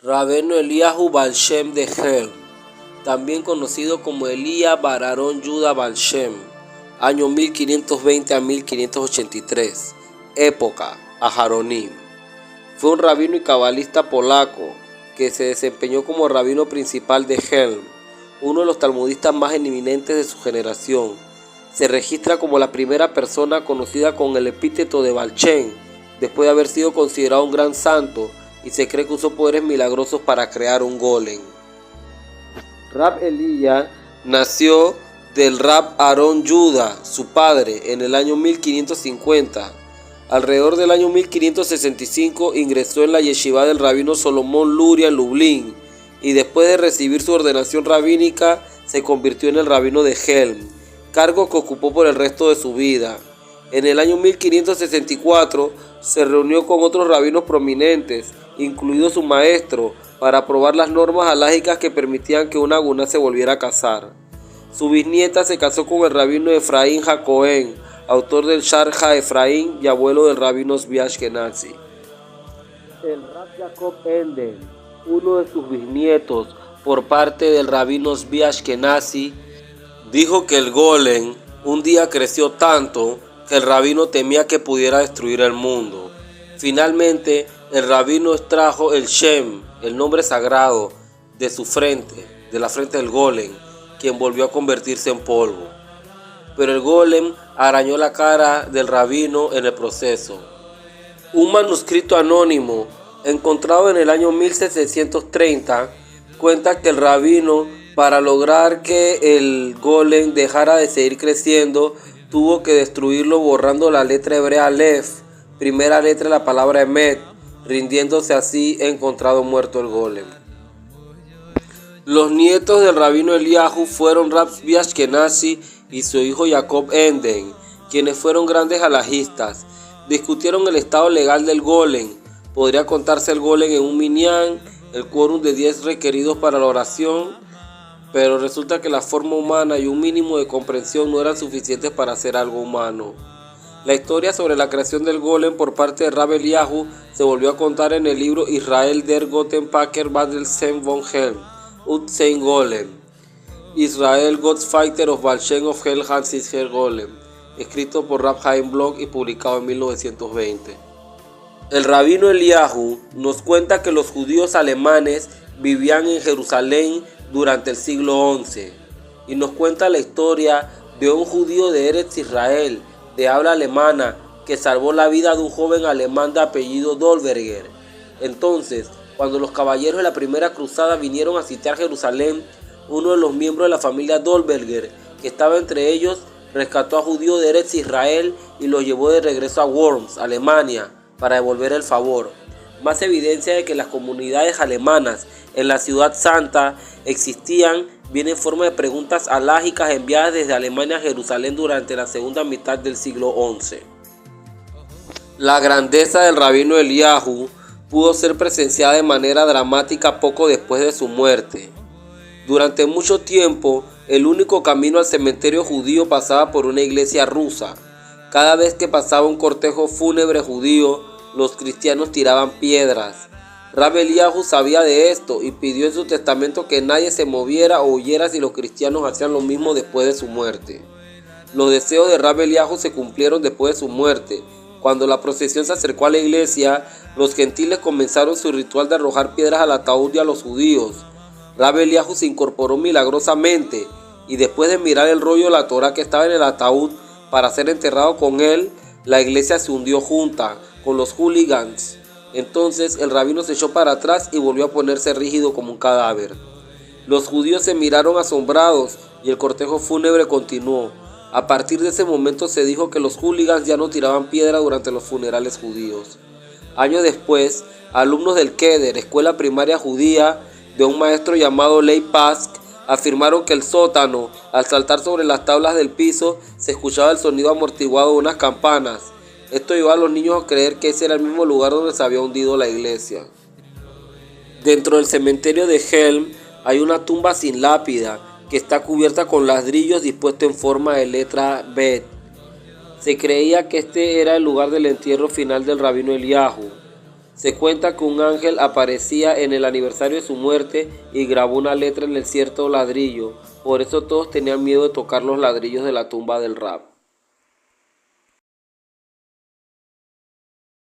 Rabbeinu Eliyahu Baal Shem de Helm, también conocido como Elías bar Aarón Yuda Baal Shem, año 1520 a 1583, época Aharonim. Fue un rabino y cabalista polaco que se desempeñó como rabino principal de Helm, uno de los talmudistas más eminentes de su generación. Se registra como la primera persona conocida con el epíteto de Baal Shem, después de haber sido considerado un gran santo, y se cree que usó poderes milagrosos para crear un golem. Rab Elías nació del Rab Aarón Yuda, su padre, en el año 1550. Alrededor del año 1565 ingresó en la yeshiva del rabino Solomón Luria en Lublin, y después de recibir su ordenación rabínica se convirtió en el rabino de Helm, cargo que ocupó por el resto de su vida. En el año 1564 se reunió con otros rabinos prominentes, incluido su maestro, para aprobar las normas halágicas que permitían que una aguna se volviera a casar. Su bisnieta se casó con el rabino Efraín Jacohen, autor del Shar HaEfraim y abuelo del rabino Zvi Ashkenazi. El Rab Jacob Enden, uno de sus bisnietos por parte del rabino Zvi Ashkenazi, dijo que el golem un día creció tanto que el rabino temía que pudiera destruir el mundo. Finalmente, el rabino extrajo el Shem, el nombre sagrado, de su frente, de la frente del golem, quien volvió a convertirse en polvo. Pero el golem arañó la cara del rabino en el proceso. Un manuscrito anónimo, encontrado en el año 1730, cuenta que el rabino, para lograr que el golem dejara de seguir creciendo, tuvo que destruirlo borrando la letra hebrea Aleph, primera letra de la palabra Emet, rindiéndose así encontrado muerto el golem. Los nietos del rabino Eliyahu fueron Rab Zvi Ashkenazi y su hijo Jacob Enden, quienes fueron grandes halajistas. Discutieron el estado legal del golem. ¿Podría contarse el golem en un minyan, el quórum de 10 requeridos para la oración? Pero resulta que la forma humana y un mínimo de comprensión no eran suficientes para hacer algo humano. La historia sobre la creación del golem por parte de Rab Eliyahu se volvió a contar en el libro Israel der Gotenpacker Badel Sem von Helm, Ut Sein Golem, Israel God's Fighter of Baal Shem of Hell Hansis Her Golem, escrito por Rab Chaim Bloch y publicado en 1920. El rabino Eliyahu nos cuenta que los judíos alemanes vivían en Jerusalén durante el siglo XI, y nos cuenta la historia de un judío de Eretz Israel, de habla alemana, que salvó la vida de un joven alemán de apellido Dolberger. Entonces, cuando los caballeros de la primera cruzada vinieron a sitiar Jerusalén, uno de los miembros de la familia Dolberger, que estaba entre ellos, rescató a judíos de Eretz Israel y los llevó de regreso a Worms, Alemania, para devolver el favor. Más evidencia de que las comunidades alemanas en la Ciudad Santa existían viene en forma de preguntas halágicas enviadas desde Alemania a Jerusalén durante la segunda mitad del siglo XI. La grandeza del rabino Eliyahu pudo ser presenciada de manera dramática poco después de su muerte. Durante mucho tiempo, el único camino al cementerio judío pasaba por una iglesia rusa. Cada vez que pasaba un cortejo fúnebre judío, los cristianos tiraban piedras. Rab Eliyahu sabía de esto y pidió en su testamento que nadie se moviera o huyera si los cristianos hacían lo mismo después de su muerte. Los deseos de Rab Eliyahu se cumplieron después de su muerte. Cuando la procesión se acercó a la iglesia, los gentiles comenzaron su ritual de arrojar piedras al ataúd y a los judíos. Rab Eliyahu se incorporó milagrosamente y después de mirar el rollo de la Torá que estaba en el ataúd para ser enterrado con él, la iglesia se hundió junta con los hooligans. Entonces el rabino se echó para atrás y volvió a ponerse rígido como un cadáver. Los judíos se miraron asombrados y el cortejo fúnebre continuó. A partir de ese momento se dijo que los hooligans ya no tiraban piedra durante los funerales judíos. Años después, alumnos del Keder, escuela primaria judía, de un maestro llamado Leib Pask, afirmaron que el sótano, al saltar sobre las tablas del piso, se escuchaba el sonido amortiguado de unas campanas. Esto llevó a los niños a creer que ese era el mismo lugar donde se había hundido la iglesia. Dentro del cementerio de Helm hay una tumba sin lápida que está cubierta con ladrillos dispuestos en forma de letra Bet. Se creía que este era el lugar del entierro final del rabino Eliyahu. Se cuenta que un ángel aparecía en el aniversario de su muerte y grabó una letra en el cierto ladrillo. Por eso todos tenían miedo de tocar los ladrillos de la tumba del rap.